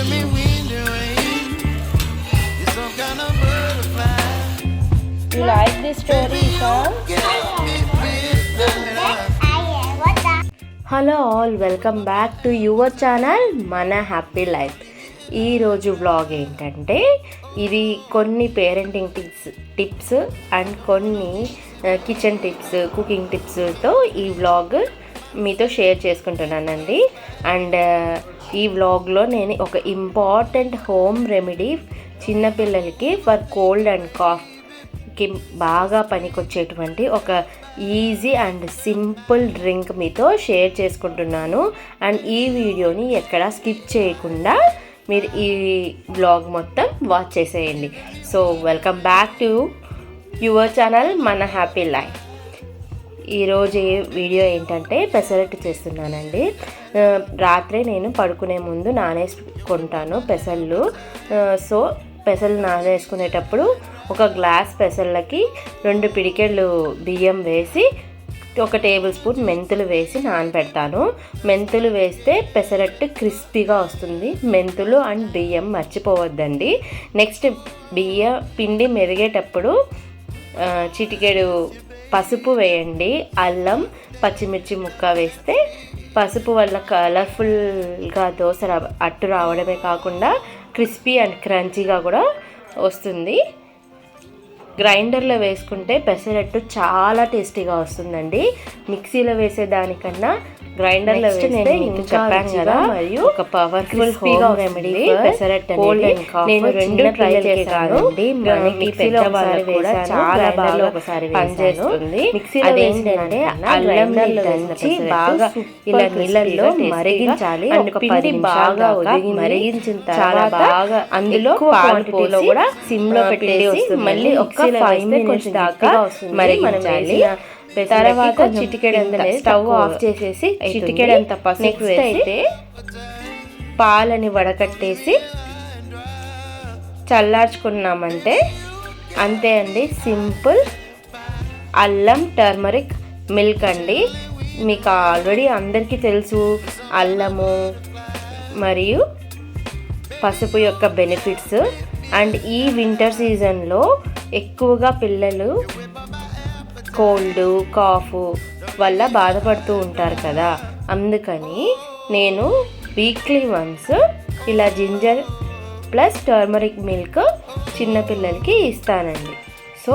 You like this story, Ishan? Hello all, welcome back to your channel మన happy life. ఈరోజు vlog ఏంటంటే ఇది కొన్ని పేరెంటింగ్ టిప్స్ అండ్ కొన్ని కిచెన్ టిప్స్, కుకింగ్ టిప్స్తో ఈ వ్లాగ్ మీతో షేర్ చేసుకుంటున్నానండి. అండ్ ఈ వ్లాగ్లో నేను ఒక ఇంపార్టెంట్ హోమ్ రెమెడీ చిన్నపిల్లలకి ఫర్ కోల్డ్ అండ్ కాఫ్కి బాగా పనికొచ్చేటువంటి ఒక ఈజీ అండ్ సింపుల్ డ్రింక్ మీతో షేర్ చేసుకుంటున్నాను. అండ్ ఈ వీడియోని ఎక్కడా స్కిప్ చేయకుండా మీరు ఈ బ్లాగ్ మొత్తం వాచ్ చేసేయండి. So welcome back to your channel మన హ్యాపీ లైఫ్. ఈరోజు వీడియో ఏంటంటే పెసరట్టు చేస్తున్నానండి. రాత్రే నేను పడుకునే ముందు నానేసుకుంటాను పెసళ్ళు. సో పెసలు నానేసుకునేటప్పుడు ఒక గ్లాస్ పెసళ్ళకి 2 పిడికెళ్ళు బియ్యం వేసి 1 టేబుల్ స్పూన్ మెంతులు వేసి నానబెడతాను. మెంతులు వేస్తే పెసరట్టు క్రిస్పీగా వస్తుంది. మెంతులు అండ్ బియ్యం మర్చిపోవద్దండి. నెక్స్ట్ పిండి మెరిగేటప్పుడు చిటికెడు పసుపు వేయండి. అల్లం, పచ్చిమిర్చి ముక్క వేస్తే పసుపు వల్ల కలర్ఫుల్గా దోశ అట్టు రావడమే కాకుండా క్రిస్పీ అండ్ క్రంచీగా కూడా వస్తుంది. గ్రైండర్లో వేసుకుంటే పెసరట్టు చాలా టేస్టీగా వస్తుందండి. మిక్సీలో వేసేదానికన్నా గ్రైండర్లో వేస్తే ఇంకా చెప్పాను కదా, మరియు ఒక పవర్ఫుల్ హోమ్ రెమెడీ పెసరట్టు అనేది నేను 2 ట్రై చేశాను. మిక్సీలో కూడా చాలా బాగా పనిచేస్తుంది. మిక్సీలో ఏంటంటే అల్లం దంచి బాగా ఇలా నీళ్ళల్లో మరిగించాలి. పిండి బాగా మరిగించిన తర్వాత బాగా అందులో క్వాంటిటీలో కూడా సిమ్ లో పెట్టేసి మళ్ళీ ఒక 5 మినిట్స్ దాకా మరిగించాలి. తర్వాత చిటికెడంత స్టవ్ ఆఫ్ చేసేసి చిటికెడంత పసుపు వేసి పాలని వడకట్టేసి చల్లార్చుకున్నామంటే అంతే అండి. సింపుల్ అల్లం టర్మరిక్ మిల్క్ అండి. మీకు ఆల్రెడీ అందరికీ తెలుసు అల్లము మరియు పసుపు యొక్క బెనిఫిట్స్. అండ్ ఈ వింటర్ సీజన్లో ఎక్కువగా పిల్లలు కోల్డ్, కాఫ్ వల్ల బాధపడుతూ ఉంటారు కదా. అందుకని నేను వీక్లీ వన్స్ ఇలా జింజర్ ప్లస్ టర్మరిక్ మిల్క్ చిన్నపిల్లలకి ఇస్తానండి. సో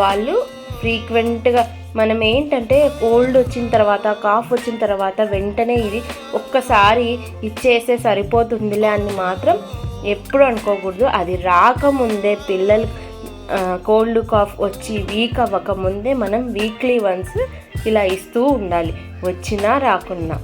వాళ్ళు ఫ్రీక్వెంట్గా మనం ఏంటంటే కోల్డ్ వచ్చిన తర్వాత, కాఫ్ వచ్చిన తర్వాత వెంటనే ఇది ఒక్కసారి ఇచ్చేస్తే సరిపోతుందిలే అని మాత్రం ఎప్పుడు అనుకోకూడదు. అది రాకముందే పిల్లలు కోల్డ్ కాఫ్ వచ్చి వీక్ అవ్వకముందే మనం వీక్లీ వన్స్ ఇలా ఇస్తూ ఉండాలి, వచ్చినా రాకున్నా.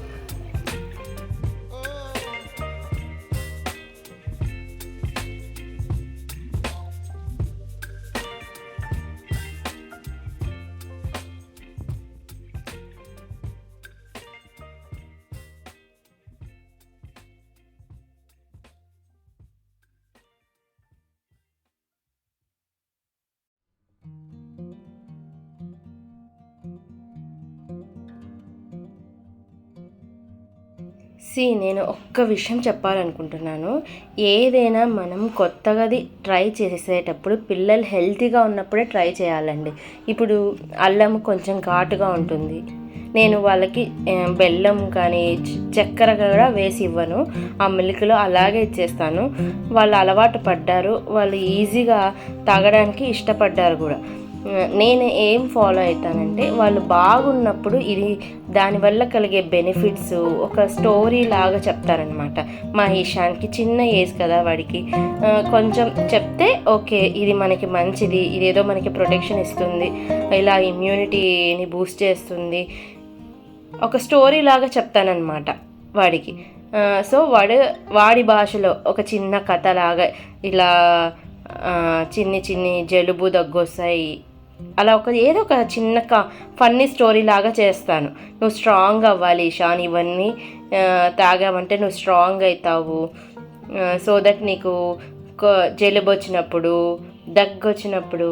నేను ఒక్క విషయం చెప్పాలనుకుంటున్నాను. ఏదైనా మనం కొత్తగాది ట్రై చేసేటప్పుడు పిల్లలు హెల్తీగా ఉన్నప్పుడే ట్రై చేయాలండి. ఇప్పుడు అల్లం కొంచెం ఘాటుగా ఉంటుంది. నేను వాళ్ళకి బెల్లం కానీ చక్కెర కూడా వేసి ఇవ్వను. ఆ మిల్క్లో అలాగే ఇచ్చేస్తాను. వాళ్ళు అలవాటు పడ్డారు, వాళ్ళు ఈజీగా తాగడానికి ఇష్టపడ్డారు కూడా. నేను ఏం ఫాలో అవుతానంటే వాళ్ళు బాగున్నప్పుడు ఇది దానివల్ల కలిగే బెనిఫిట్స్ ఒక స్టోరీ లాగా చెప్తారనమాట. మా ఈశాన్కి చిన్న ఏజ్ కదా, వాడికి కొంచెం చెప్తే ఓకే ఇది మనకి మంచిది, ఇదేదో మనకి ప్రొటెక్షన్ ఇస్తుంది, ఇలా ఇమ్యూనిటీని బూస్ట్ చేస్తుంది, ఒక స్టోరీ లాగా చెప్తానన్నమాట వాడికి. సో వాడి భాషలో ఒక చిన్న కథలాగా ఇలా చిన్ని జలుబు దగ్గొస్తాయి అలా ఏదో ఒక చిన్న ఫన్నీ స్టోరీ లాగా చేస్తాను. నువ్వు స్ట్రాంగ్ అవ్వాలి ఇషాన్, ఇవన్నీ తాగామంటే నువ్వు స్ట్రాంగ్ అవుతావు. సో దట్ నీకు జలుబు వచ్చినప్పుడు, దగ్గు వచ్చినప్పుడు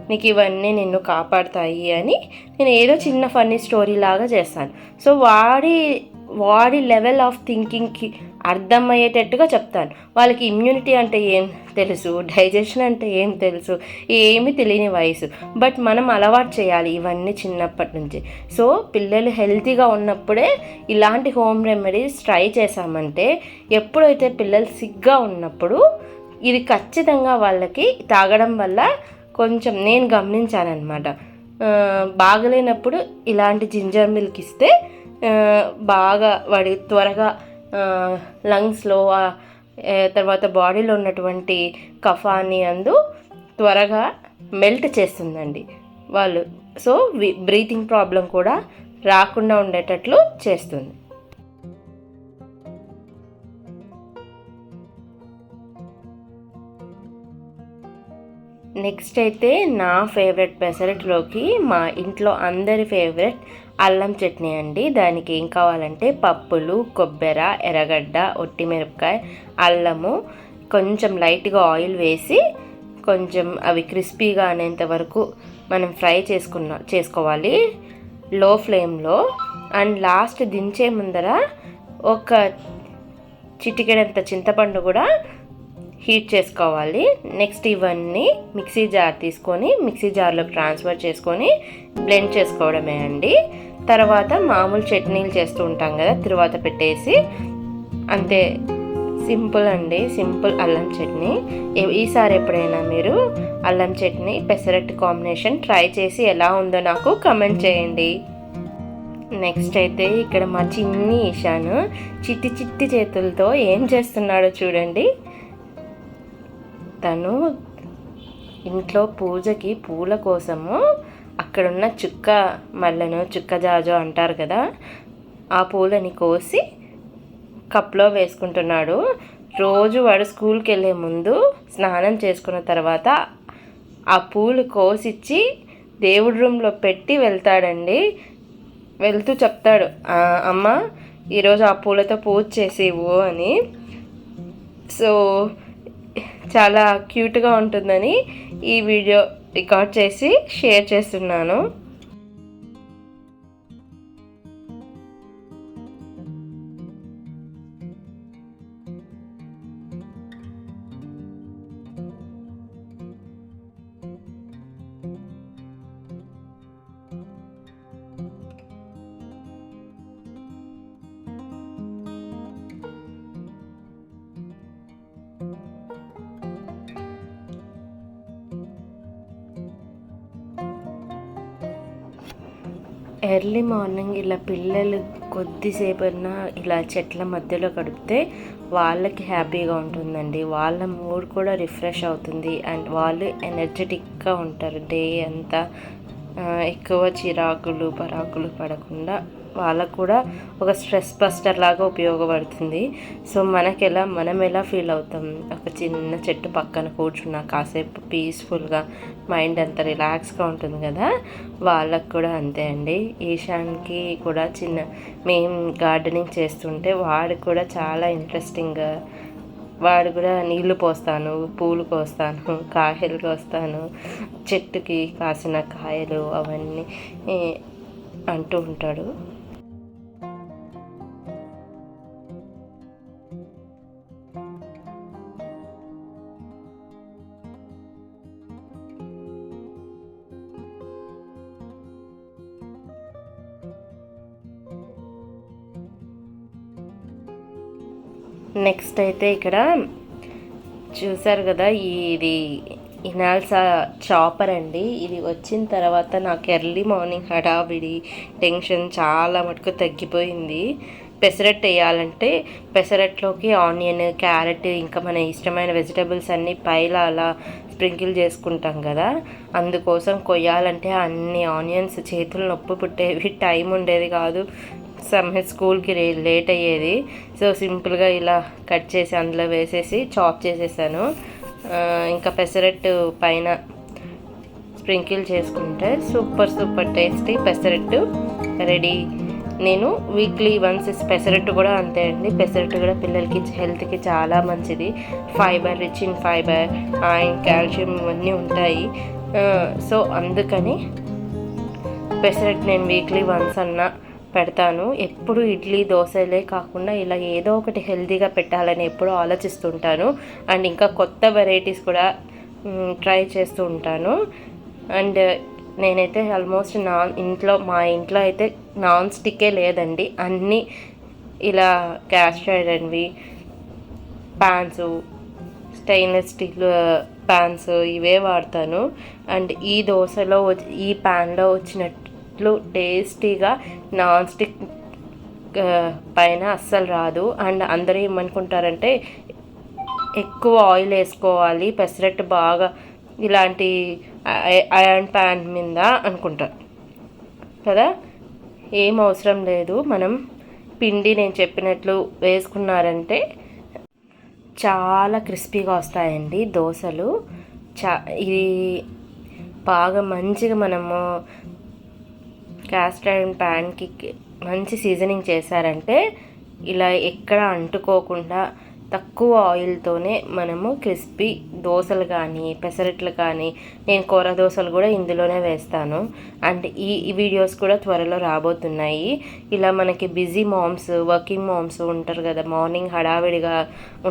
నీకు ఇవన్నీ నిన్ను కాపాడుతాయి అని నేను ఏదో చిన్న ఫన్నీ స్టోరీ లాగా చేస్తాను. సో వాడి వాడి లెవెల్ ఆఫ్ థింకింగ్కి అర్థమయ్యేటట్టుగా చెప్తాను. వాళ్ళకి ఇమ్యూనిటీ అంటే ఏం తెలుసు, డైజెషన్ అంటే ఏం తెలుసు, ఏమీ తెలియని వయసు. బట్ మనం అలవాటు చేయాలి ఇవన్నీ చిన్నప్పటి నుంచి. సో పిల్లలు హెల్తీగా ఉన్నప్పుడే ఇలాంటి హోమ్ రెమెడీస్ ట్రై చేసామంటే ఎప్పుడైతే పిల్లలు సిగ్గా ఉన్నప్పుడు ఇది ఖచ్చితంగా వాళ్ళకి తాగడం వల్ల కొంచెం నేను గమనించానమాట. బాగలేనప్పుడు ఇలాంటి జింజర్ మిల్క్ ఇస్తే బాగా వాడి త్వరగా లంగ్స్లో తర్వాత బాడీలో ఉన్నటువంటి కఫాన్ని త్వరగా మెల్ట్ చేస్తుందండి వాళ్ళు. సో బ్రీతింగ్ ప్రాబ్లం కూడా రాకుండా ఉండేటట్లు చేస్తుంది. నెక్స్ట్ అయితే నా ఫేవరెట్ పెసరట్లోకి మా ఇంట్లో అందరి ఫేవరెట్ అల్లం చట్నీ అండి. దానికి ఏం కావాలంటే పప్పులు, కొబ్బరి, ఎర్రగడ్డ, ఒట్టిమిరపకాయ, అల్లము, కొంచెం లైట్గా ఆయిల్ వేసి కొంచెం అవి క్రిస్పీగా అనేంత వరకు మనం ఫ్రై చేసుకోవాలి లో ఫ్లేమ్లో. అండ్ లాస్ట్ దించే ముందర ఒక చిటికెడంత చింతపండు కూడా హీట్ చేసుకోవాలి. నెక్స్ట్ ఇవన్నీ మిక్సీ జార్ తీసుకొని మిక్సీ జార్లోకి ట్రాన్స్ఫర్ చేసుకొని బ్లెండ్ చేసుకోవడమే అండి. తర్వాత మామూలు చట్నీలు చేస్తూ ఉంటాం కదా, తరువాత పెట్టేసి అంతే. సింపుల్ అండి, సింపుల్ అల్లం చట్నీ. ఈసారి ఎప్పుడైనా మీరు అల్లం చట్నీ పెసరట్టు కాంబినేషన్ ట్రై చేసి ఎలా ఉందో నాకు కమెంట్ చేయండి. నెక్స్ట్ అయితే ఇక్కడ మా చిన్ని ఈశాను చిట్టి చిట్టి చేతులతో ఏం చేస్తున్నాడో చూడండి. తను ఇంట్లో పూజకి పూల కోసము అక్కడున్న చుక్క మల్లెను, చుక్క జాజు అంటారు కదా, ఆ పూలని కోసి కప్లో వేసుకుంటున్నాడు. రోజు వాడు స్కూల్కి వెళ్ళే ముందు స్నానం చేసుకున్న తర్వాత ఆ పూలు కోసిచ్చి దేవుడి రూమ్లో పెట్టి వెళ్తాడండి. వెళ్తూ చెప్తాడు, అమ్మ ఈరోజు ఆ పూలతో పూజ చేసేవు అని. సో చాలా క్యూట్గా ఉంటుందని ఈ వీడియో రికార్డ్ చేసి షేర్ చేస్తున్నాను. ఎర్లీ మార్నింగ్ ఇలా పిల్లలు కొద్దిసేపైనా ఇలా చెట్ల మధ్యలో గడిపితే వాళ్ళకి హ్యాపీగా ఉంటుందండి. వాళ్ళ మూడ్ కూడా రిఫ్రెష్ అవుతుంది అండ్ వాళ్ళు ఎనర్జెటిక్గా ఉంటారు. డే అంతా ఎక్కువ చిరాకులు పరాకులు పడకుండా వాళ్ళకు కూడా ఒక స్ట్రెస్ బస్టర్ లాగా ఉపయోగపడుతుంది. సో మనం ఎలా ఫీల్ అవుతాం, ఒక చిన్న చెట్టు పక్కన కూర్చున్నా కాసేపు పీస్ఫుల్గా మైండ్ అంతా రిలాక్స్గా ఉంటుంది కదా, వాళ్ళకు కూడా అంతే అండి. ఈశాన్కి కూడా మేము గార్డెనింగ్ చేస్తుంటే వాడు కూడా చాలా ఇంట్రెస్టింగ్గా, వాడు కూడా నీళ్లు పోస్తాను, పూలు కోస్తాను, కాయలు కోస్తాను, చెట్టుకి కాసిన కాయలు అవన్నీ అంటూ ఉంటాడు. నెక్స్ట్ అయితే ఇక్కడ చూసారు కదా, ఇది ఇనాల్సా చాపర్ అండి. ఇది వచ్చిన తర్వాత నాకు ఎర్లీ మార్నింగ్ హడావిడి టెన్షన్ చాలా మటుకు తగ్గిపోయింది. పెసరట్టు వేయాలంటే పెసరట్లోకి ఆనియన్, క్యారెట్, ఇంకా మన ఇష్టమైన వెజిటబుల్స్ అన్నీ పైలా అలా స్ప్రింకిల్ చేసుకుంటాం కదా, అందుకోసం కొయ్యాలంటే అన్ని ఆనియన్స్ చేతులు నొప్పి పుట్టేవి, టైం ఉండేది కాదు, స్కూల్కి లేట్ అయ్యేది. సో సింపుల్గా ఇలా కట్ చేసి అందులో వేసేసి చాప్ చేసేసాను. ఇంకా పెసరట్టు పైన స్ప్రింకిల్ చేసుకుంటే సూపర్ టేస్టీ పెసరట్టు రెడీ. నేను వీక్లీ వన్స్ పెసరట్టు కూడా అంతే అండి. పెసరట్టు కూడా పిల్లలకి హెల్త్కి చాలా మంచిది. Fibre, rich in fibre and calcium ఇవన్నీ ఉంటాయి. సో అందుకని పెసరట్టు నేను వీక్లీ వన్స్ అన్నా పెడతాను. ఎప్పుడు ఇడ్లీ దోశలే కాకుండా ఇలా ఏదో ఒకటి హెల్తీగా పెట్టాలని ఎప్పుడూ ఆలోచిస్తుంటాను. అండ్ ఇంకా కొత్త వెరైటీస్ కూడా ట్రై చేస్తూ ఉంటాను. అండ్ నేనైతే ఆల్మోస్ట్ మా ఇంట్లో అయితే నాన్ స్టిక్కే లేదండి, అన్నీ ఇలా క్యాస్ట్ ఐరన్వి ప్యాన్స్, స్టెయిన్లెస్ స్టీల్ ప్యాన్స్ ఇవే వాడతాను. అండ్ ఈ దోశలో ఈ ప్యాన్లో వచ్చినట్లు టేస్టీగా నాన్ స్టిక్ పైన అస్సలు రాదు. అండ్ అందరూ ఏమనుకుంటారంటే ఎక్కువ ఆయిల్ వేసుకోవాలి పెసరట్టు బాగా ఇలాంటి ఐరన్ ప్యాన్ మీద అనుకుంటారు కదా. ఏం అవసరం లేదు. మనం పిండి నేను చెప్పినట్లు వేసుకున్నారంటే చాలా క్రిస్పీగా వస్తాయండి దోశలు. ఇది బాగా మంచిగా మనము క్యాస్ట్ ఐరన్ ప్యాన్కి మంచి సీజనింగ్ చేశారంటే ఇలా ఎక్కడ అంటుకోకుండా తక్కువ ఆయిల్తోనే మనము క్రిస్పీ దోశలు కానీ పెసరట్లు కానీ, నేను కూర దోశలు కూడా ఇందులోనే వేస్తాను. అండ్ ఈ వీడియోస్ కూడా త్వరలో రాబోతున్నాయి. ఇలా మనకి బిజీ మామ్స్, వర్కింగ్ మామ్స్ ఉంటారు కదా, మార్నింగ్ హడావిడిగా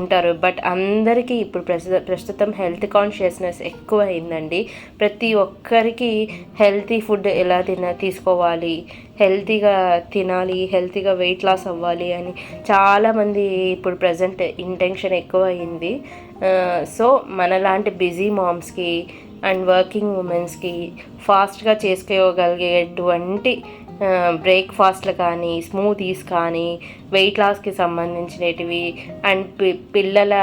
ఉంటారు. బట్ అందరికీ ఇప్పుడు ప్రస్తుతం హెల్త్ కాన్షియస్నెస్ ఎక్కువ అయిందండి. ప్రతి ఒక్కరికి హెల్తీ ఫుడ్ ఎలా తీసుకోవాలి, హెల్తీగా తినాలి, హెల్తీగా వెయిట్ లాస్ అవ్వాలి అని చాలామంది ఇప్పుడు ప్రజెంట్ ఇంటెన్షన్ ఎక్కువ అయింది. సో మనలాంటి బిజీ మామ్స్కి అండ్ వర్కింగ్ ఉమెన్స్కి ఫాస్ట్గా చేసుకోగలిగేటువంటి బ్రేక్ఫాస్ట్లు కానీ, స్మూతీస్ కానీ, వెయిట్ లాస్కి సంబంధించినవి అండ్ పిల్లల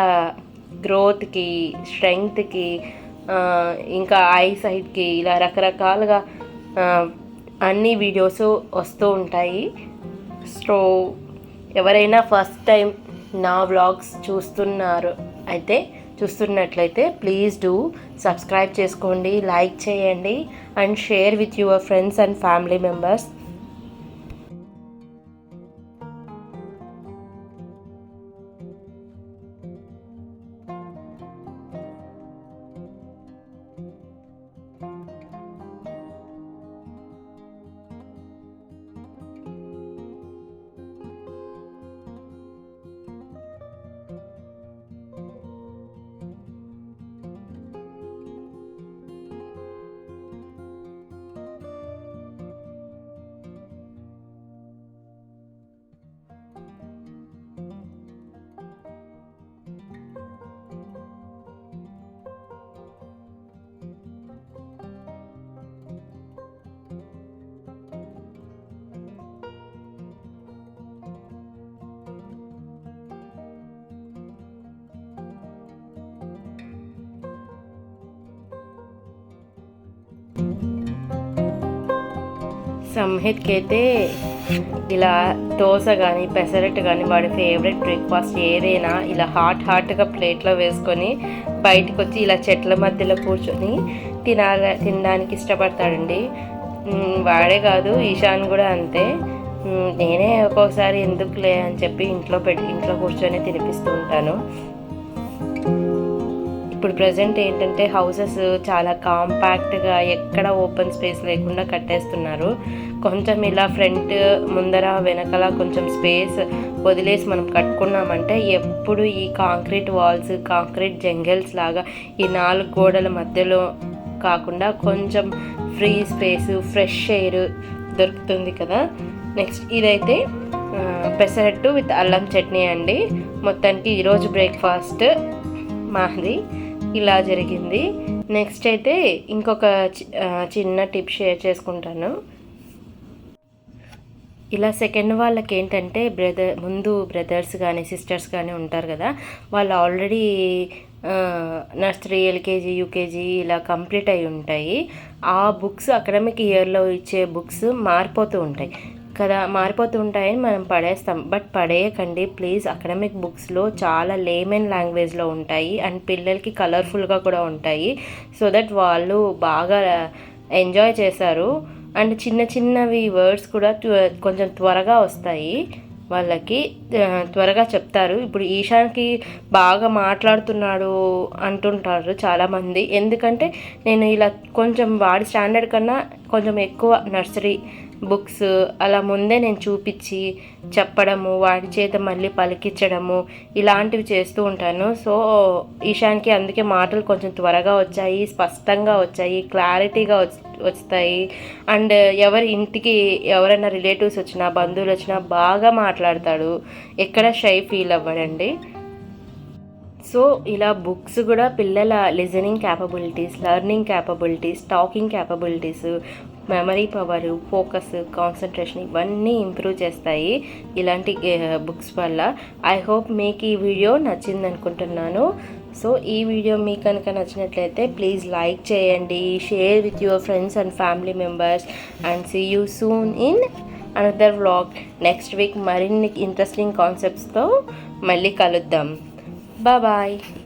గ్రోత్కి, స్ట్రెంగ్త్కి, ఇంకా ఐ సైట్కి ఇలా రకరకాలుగా అన్ని వీడియోస్ వస్తూ ఉంటాయి. సో ఎవరైనా ఫస్ట్ టైం నా వ్లాగ్స్ చూస్తున్నట్లయితే ప్లీజ్ డూ సబ్స్క్రైబ్ చేసుకోండి, లైక్ చేయండి and share with your friends and family members. సంహిత్కి అయితే ఇలా దోశ కానీ పెసరట్టు కానీ వాడి ఫేవరెట్ బ్రేక్ఫాస్ట్ ఏదైనా ఇలా హాట్గా ప్లేట్లో వేసుకొని బయటకు వచ్చి ఇలా చెట్ల మధ్యలో కూర్చొని తినడానికి ఇష్టపడతాడండి. వాడే కాదు, ఈశాన్ కూడా అంతే. నేనే ఒక్కోసారి ఎందుకులే అని చెప్పి ఇంట్లో కూర్చొని తినిపిస్తూ ఉంటాను. ఇప్పుడు ప్రజెంట్ ఏంటంటే హౌసెస్ చాలా కాంపాక్ట్గా ఎక్కడ ఓపెన్ స్పేస్ లేకుండా కట్టేస్తున్నారు. కొంచెం ఇలా ఫ్రంట్ ముందర వెనకల కొంచెం స్పేస్ వదిలేసి మనం కట్టుకున్నామంటే ఎప్పుడు ఈ కాంక్రీట్ వాల్స్, కాంక్రీట్ జంగిల్స్ లాగా ఈ 4 గోడల మధ్యలో కాకుండా కొంచెం ఫ్రీ స్పేస్, ఫ్రెష్ ఎయిర్ దొరుకుతుంది కదా. నెక్స్ట్ ఇదైతే పెసరట్టు విత్ అల్లం చట్నీ అండి. మొత్తానికి ఈరోజు బ్రేక్ఫాస్ట్ మాది ఇలా జరిగింది. నెక్స్ట్ అయితే ఇంకొక చిన్న టిప్ షేర్ చేసుకుంటాను. ఇలా సెకండ్ వాళ్ళకి ఏంటంటే బ్రదర్స్ కానీ సిస్టర్స్ కానీ ఉంటారు కదా, వాళ్ళు ఆల్రెడీ నర్సరీ, ఎల్కేజీ, యూకేజీ ఇలా కంప్లీట్ అయి ఉంటాయి. ఆ బుక్స్ అకాడమిక్ ఇయర్లో ఇచ్చే బుక్స్ మారిపోతూ ఉంటాయి కదా, మారిపోతూ ఉంటాయని మనం పడేస్తాం. But పడేయకండి please. అకాడమిక్ బుక్స్లో చాలా లేమన్ లాంగ్వేజ్లో ఉంటాయి అండ్ పిల్లలకి కలర్ఫుల్గా కూడా ఉంటాయి. సో దట్ వాళ్ళు బాగా ఎంజాయ్ చేశారు. అండ్ చిన్నవి వర్డ్స్ కూడా కొంచెం త్వరగా వస్తాయి, వాళ్ళకి త్వరగా చెప్తారు. ఇప్పుడు ఈశాన్కి బాగా మాట్లాడుతున్నాడు అంటుంటారు చాలామంది. ఎందుకంటే నేను ఇలా కొంచెం వాడి స్టాండర్డ్ కన్నా కొంచెం ఎక్కువ నర్సరీ బుక్స్ అలా ముందే నేను చూపించి చెప్పడము, వాడి చేత మళ్ళీ పలికించడము ఇలాంటివి చేస్తూ ఉంటాను. సో ఈశాన్కి అందుకే మాటలు కొంచెం త్వరగా వచ్చాయి, స్పష్టంగా వచ్చాయి, క్లారిటీగా వస్తాయి. అండ్ ఎవరి ఇంటికి ఎవరైనా రిలేటివ్స్ వచ్చినా, బంధువులు వచ్చినా బాగా మాట్లాడతాడు, ఎక్కడ షై ఫీల్ అవ్వడండి. సో ఇలా బుక్స్ కూడా పిల్లల listening capabilities, learning capabilities, talking capabilities, memory power, focus, concentration ఇవన్నీ ఇంప్రూవ్ చేస్తాయి ఇలాంటి బుక్స్ వల్ల. ఐ హోప్ మీకు ఈ వీడియో నచ్చింది అనుకుంటున్నాను. సో ఈ వీడియో మీకు కనుక నచ్చినట్లయితే ప్లీజ్ లైక్ చేయండి, share with your friends and family members, and see you soon in another vlog. Next week మరిన్ని ఇంట్రెస్టింగ్ కాన్సెప్ట్స్తో మళ్ళీ కలుద్దాం. Bye bye.